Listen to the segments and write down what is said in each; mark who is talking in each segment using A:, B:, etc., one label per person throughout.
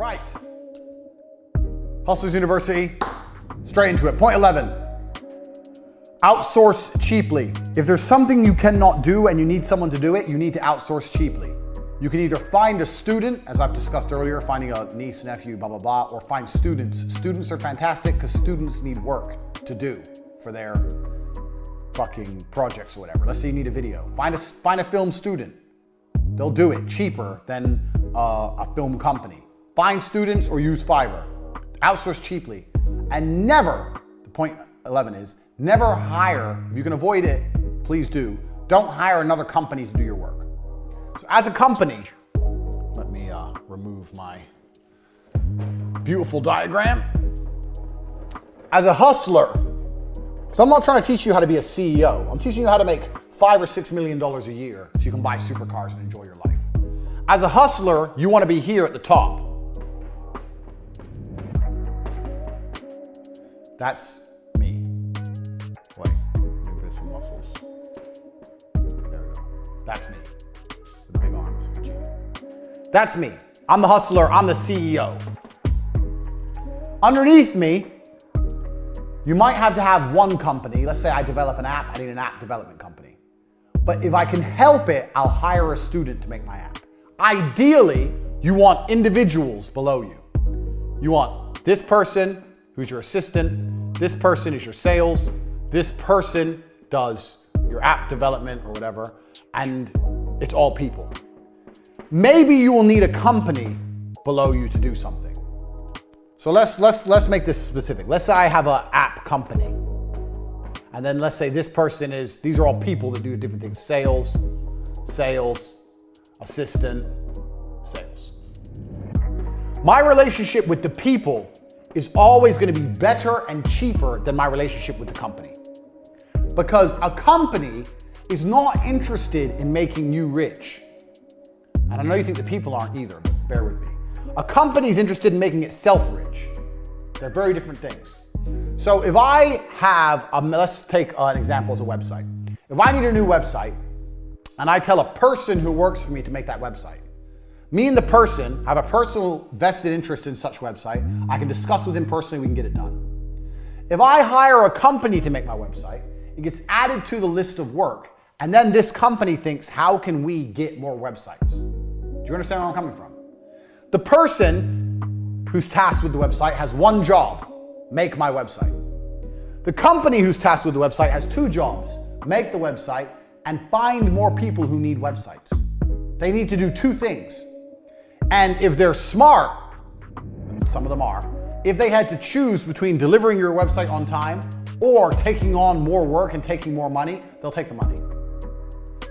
A: Right. Hustlers University, straight into it. Point 11, outsource cheaply. If there's something you cannot do and you need someone to do it, you need to outsource cheaply. You can either find a student, as I've discussed earlier, finding a niece, nephew, blah, blah, blah, or find students. Students are fantastic because students need work to do for their fucking projects or whatever. Let's say you need a video. Find a film student. They'll do it cheaper than a film company. Find students or use Fiverr. Outsource cheaply. And never, the point 11 is, never hire, if you can avoid it, please do. Don't hire another company to do your work. So as a company, let me remove my beautiful diagram. As a hustler, so I'm not trying to teach you how to be a CEO. I'm teaching you how to make $5 or $6 million a year so you can buy supercars and enjoy your life. As a hustler, you want to be here at the top. That's me. Wait, maybe there's some muscles. There we go. That's me. With the big arms. That's me. I'm the hustler. I'm the CEO. Underneath me, you might have to have one company. Let's say I develop an app. I need an app development company. But if I can help it, I'll hire a student to make my app. Ideally, you want individuals below you. You want this person who's your assistant, this person is your sales, this person does your app development or whatever, and it's all people. Maybe you will need a company below you to do something. So let's make this specific. Let's say I have an app company. And then let's say this person is, these are all people that do different things. Sales, assistant, sales. My relationship with the people is always going to be better and cheaper than my relationship with the company. Because a company is not interested in making you rich. And I know you think the people aren't either, but bear with me. A company is interested in making itself rich. They're very different things. So if I have, let's take an example as a website. If I need a new website and I tell a person who works for me to make that website, me and the person have a personal vested interest in such website. I can discuss with him personally, we can get it done. If I hire a company to make my website, it gets added to the list of work. And then this company thinks, how can we get more websites? Do you understand where I'm coming from? The person who's tasked with the website has one job, make my website. The company who's tasked with the website has two jobs, make the website and find more people who need websites. They need to do two things. And if they're smart, and some of them are, if they had to choose between delivering your website on time or taking on more work and taking more money, they'll take the money.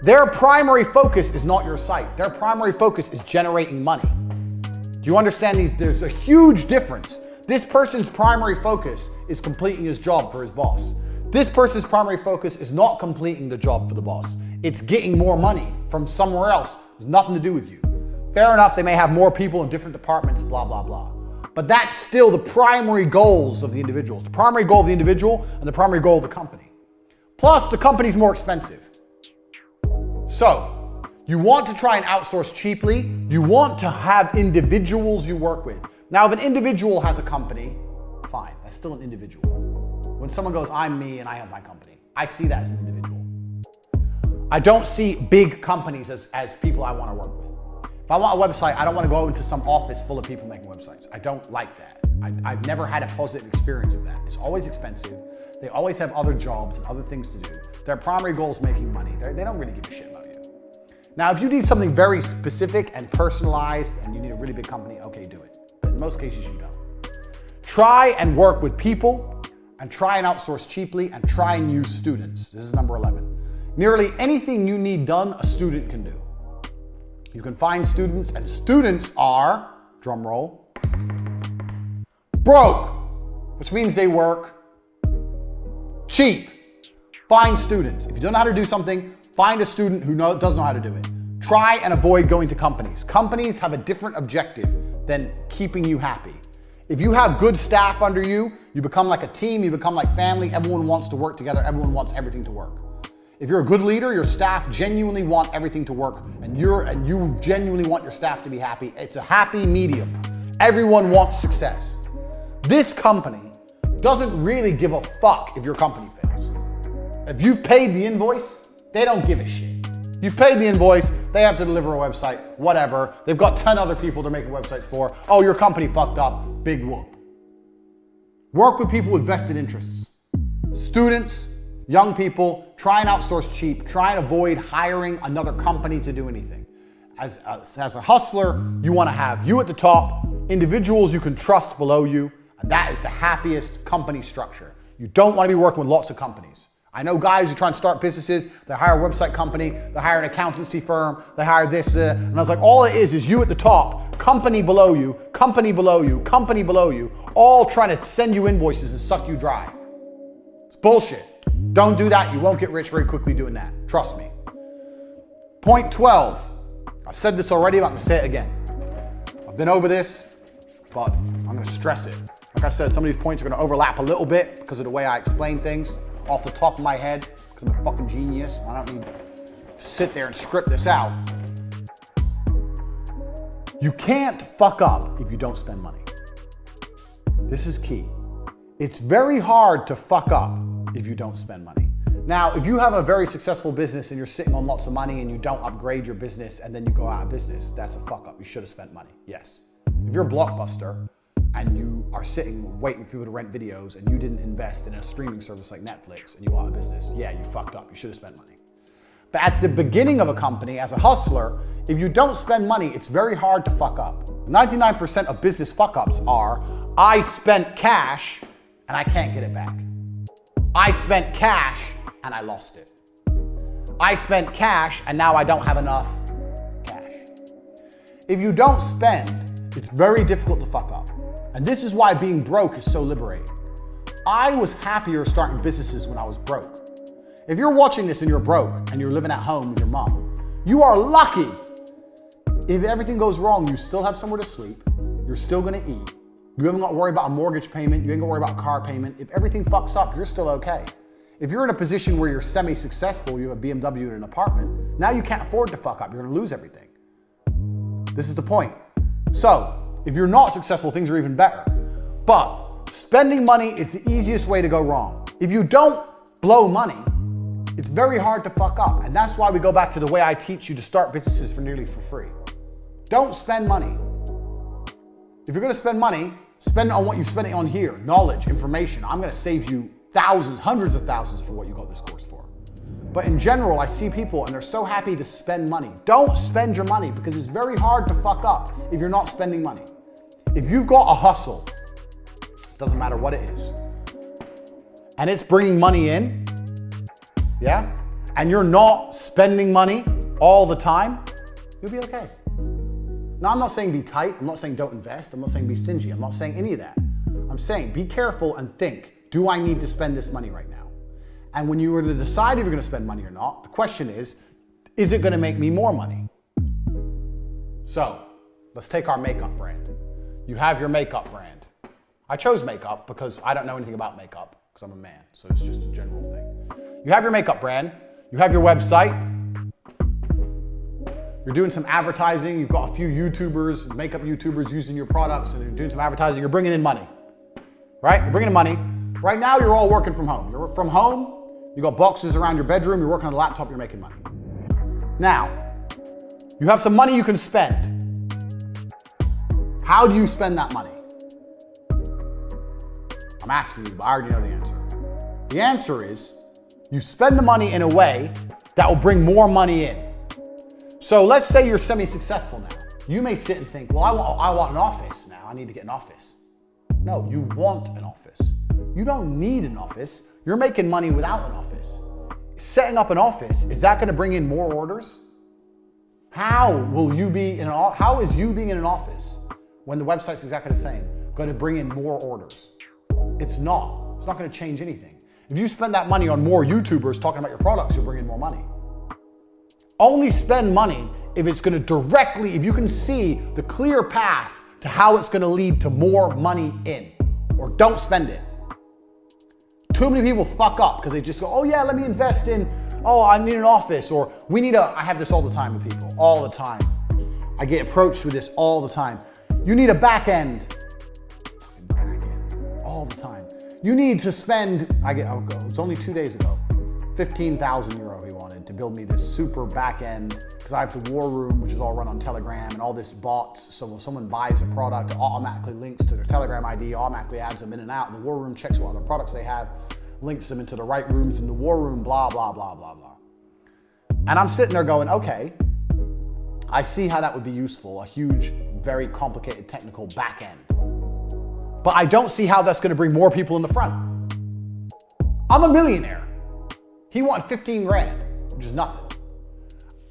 A: Their primary focus is not your site. Their primary focus is generating money. Do you understand these? There's a huge difference. This person's primary focus is completing his job for his boss. This person's primary focus is not completing the job for the boss. It's getting more money from somewhere else. It's nothing to do with you. Fair enough, they may have more people in different departments, blah, blah, blah. But that's still the primary goals of the individuals. The primary goal of the individual and the primary goal of the company. Plus, the company's more expensive. So, you want to try and outsource cheaply. You want to have individuals you work with. Now, if an individual has a company, fine, that's still an individual. When someone goes, I'm me and I have my company, I see that as an individual. I don't see big companies as people I want to work with. If I want a website, I don't want to go into some office full of people making websites. I don't like that. I've never had a positive experience with that. It's always expensive. They always have other jobs and other things to do. Their primary goal is making money. They don't really give a shit about you. Now, if you need something very specific and personalized and you need a really big company, okay, do it. But in most cases, you don't. Try and work with people and try and outsource cheaply and try and use students. This is number 11. Nearly anything you need done, a student can do. You can find students, and students are, drum roll, broke, which means they work cheap. Find students. If you don't know how to do something, find a student who does know how to do it. Try and avoid going to companies. Companies have a different objective than keeping you happy. If you have good staff under you, you become like a team, you become like family, everyone wants to work together, everyone wants everything to work. If you're a good leader, your staff genuinely want everything to work and you genuinely want your staff to be happy. It's a happy medium. Everyone wants success. This company doesn't really give a fuck if your company fails. If you've paid the invoice, they don't give a shit. You've paid the invoice, they have to deliver a website, whatever. They've got 10 other people they're making websites for. Oh, your company fucked up, big whoop. Work with people with vested interests. Students, young people, try and outsource cheap, try and avoid hiring another company to do anything. As a hustler, you want to have you at the top, individuals you can trust below you, and that is the happiest company structure. You don't want to be working with lots of companies. I know guys who try and start businesses, they hire a website company, they hire an accountancy firm, they hire this, and I was like, all it is you at the top, company below you, company below you, company below you, all trying to send you invoices and suck you dry. It's bullshit. Don't do that. You won't get rich very quickly doing that. Trust me. Point 12. I've said this already, but I'm gonna say it again. I've been over this, but I'm gonna stress it. Like I said, some of these points are gonna overlap a little bit because of the way I explain things off the top of my head, because I'm a fucking genius. I don't need to sit there and script this out. You can't fuck up if you don't spend money. This is key. It's very hard to fuck up if you don't spend money. Now, if you have a very successful business and you're sitting on lots of money and you don't upgrade your business and then you go out of business, that's a fuck up. You should have spent money, yes. If you're a Blockbuster and you are sitting waiting for people to rent videos and you didn't invest in a streaming service like Netflix and you go out of business, yeah, you fucked up. You should have spent money. But at the beginning of a company, as a hustler, if you don't spend money, it's very hard to fuck up. 99% of business fuck-ups are, I spent cash and I can't get it back. I spent cash and I lost it. I spent cash and now I don't have enough cash. If you don't spend, it's very difficult to fuck up. And this is why being broke is so liberating. I was happier starting businesses when I was broke. If you're watching this and you're broke and you're living at home with your mom, you are lucky. If everything goes wrong, you still have somewhere to sleep, you're still gonna eat, you haven't got to worry about a mortgage payment, you ain't gonna worry about a car payment. If everything fucks up, you're still okay. If you're in a position where you're semi-successful, you have a BMW and an apartment, now you can't afford to fuck up, you're gonna lose everything. This is the point. So, if you're not successful, things are even better. But spending money is the easiest way to go wrong. If you don't blow money, it's very hard to fuck up. And that's why we go back to the way I teach you to start businesses for nearly for free. Don't spend money. If you're gonna spend money, spend it on what you spend it on here. Knowledge, information. I'm gonna save you thousands, hundreds of thousands for what you got this course for. But in general, I see people and they're so happy to spend money. Don't spend your money because it's very hard to fuck up if you're not spending money. If you've got a hustle, doesn't matter what it is, and it's bringing money in, yeah, and you're not spending money all the time, you'll be okay. Now, I'm not saying be tight. I'm not saying don't invest. I'm not saying be stingy. I'm not saying any of that. I'm saying be careful and think, do I need to spend this money right now? And when you were to decide if you're gonna spend money or not, the question is it gonna make me more money? So, let's take our makeup brand. You have your makeup brand. I chose makeup because I don't know anything about makeup because I'm a man, so it's just a general thing. You have your makeup brand, you have your website, you're doing some advertising, you've got a few YouTubers, makeup YouTubers using your products and you're doing some advertising, you're bringing in money, right? You're bringing in money. Right now, you're all working from home. You're from home, you got boxes around your bedroom, you're working on a laptop, you're making money. Now, you have some money you can spend. How do you spend that money? I'm asking you, but I already know the answer. The answer is, you spend the money in a way that will bring more money in. So let's say you're semi-successful now. You may sit and think, well, I want an office now. I need to get an office. No, you want an office. You don't need an office. You're making money without an office. Setting up an office, is that going to bring in more orders? How is you being in an office when the website's exactly the same going to bring in more orders? It's not. It's not going to change anything. If you spend that money on more YouTubers talking about your products, you'll bring in more money. Only spend money if it's going to directly, if you can see the clear path to how it's going to lead to more money in, or don't spend it. Too many people fuck up because they just go, oh yeah, let me invest in, oh, I need an office, or I have this all the time with people, all the time. I get approached with this all the time. You need a back end. All the time. You need to spend, it's only 2 days ago, 15,000 euro he wanted to build me this super back end, because I have the war room, which is all run on Telegram, and all this bots. So when someone buys a product, it automatically links to their Telegram ID, automatically adds them in and out. And the war room checks what other products they have, links them into the right rooms in the war room, blah, blah, blah, blah, blah. And I'm sitting there going, okay, I see how that would be useful, a huge, very complicated technical back end. But I don't see how that's gonna bring more people in the front. I'm a millionaire. He wanted 15 grand, which is nothing.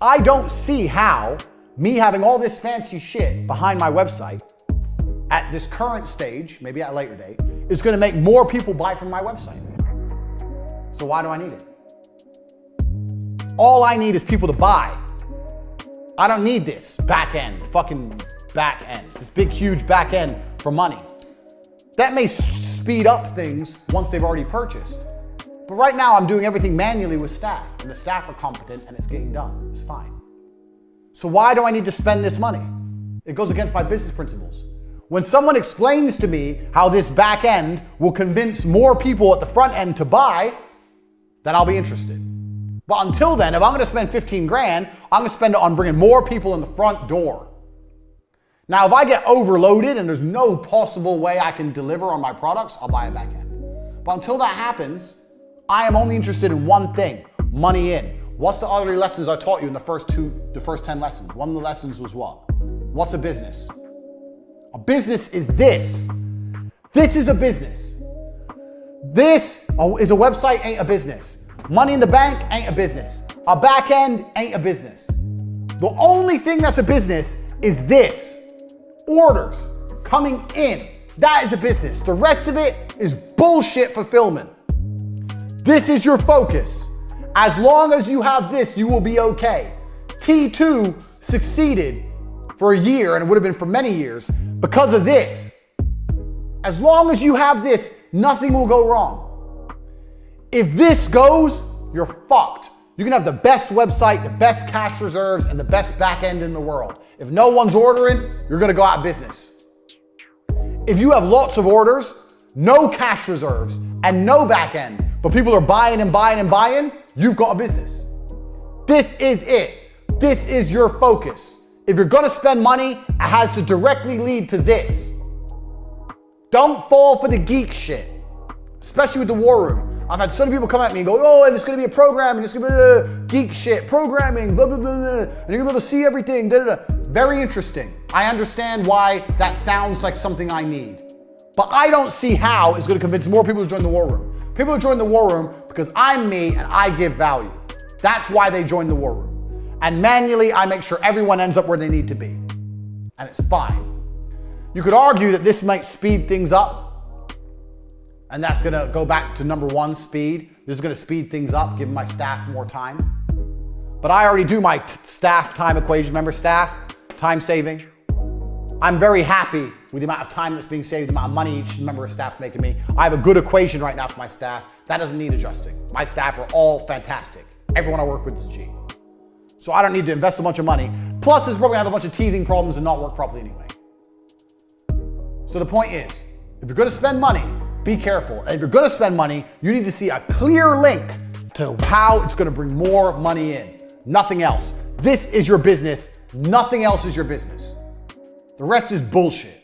A: I don't see how me having all this fancy shit behind my website at this current stage, maybe at a later date, is gonna make more people buy from my website. So why do I need it? All I need is people to buy. I don't need this back end, fucking back end, this big, huge back end for money. That may speed up things once they've already purchased. But right now I'm doing everything manually with staff, and the staff are competent and it's getting done. It's fine. So why do I need to spend this money? It goes against my business principles. When someone explains to me how this back end will convince more people at the front end to buy, then I'll be interested. But until then, if I'm gonna spend 15 grand, I'm gonna spend it on bringing more people in the front door. Now, if I get overloaded and there's no possible way I can deliver on my products, I'll buy a back end. But until that happens, I am only interested in one thing, money in. What's the other lessons I taught you in the first 10 lessons? One of the lessons was what? What's a business? A business is this. This is a business. This is a website, ain't a business. Money in the bank ain't a business. A back end ain't a business. The only thing that's a business is this. Orders coming in. That is a business. The rest of it is bullshit fulfillment. This is your focus. As long as you have this, you will be okay. T2 succeeded for a year, and it would have been for many years, because of this. As long as you have this, nothing will go wrong. If this goes, you're fucked. You can have the best website, the best cash reserves, and the best back end in the world. If no one's ordering, you're gonna go out of business. If you have lots of orders, no cash reserves, and no back end, but people are buying and buying and buying, you've got a business. This is it. This is your focus. If you're gonna spend money, it has to directly lead to this. Don't fall for the geek shit, especially with the war room. I've had so many people come at me and go, oh, and it's gonna be a program, and it's gonna be geek shit, programming, blah, blah, blah, blah, and you're gonna be able to see everything, da, da, da. Very interesting. I understand why that sounds like something I need. But I don't see how it's gonna convince more people to join the war room. People join the war room because I'm me and I give value. That's why they join the war room. And manually, I make sure everyone ends up where they need to be. And it's fine. You could argue that this might speed things up, and that's gonna go back to number one, speed. This is gonna speed things up, give my staff more time. But I already do my staff time equation. Remember staff, time saving? I'm very happy with the amount of time that's being saved, the amount of money each member of staff's making me. I have a good equation right now for my staff. That doesn't need adjusting. My staff are all fantastic. Everyone I work with is G. So I don't need to invest a bunch of money. Plus, it's probably gonna have a bunch of teething problems and not work properly anyway. So the point is, if you're gonna spend money, be careful. And if you're gonna spend money, you need to see a clear link to how it's gonna bring more money in. Nothing else. This is your business. Nothing else is your business. The rest is bullshit.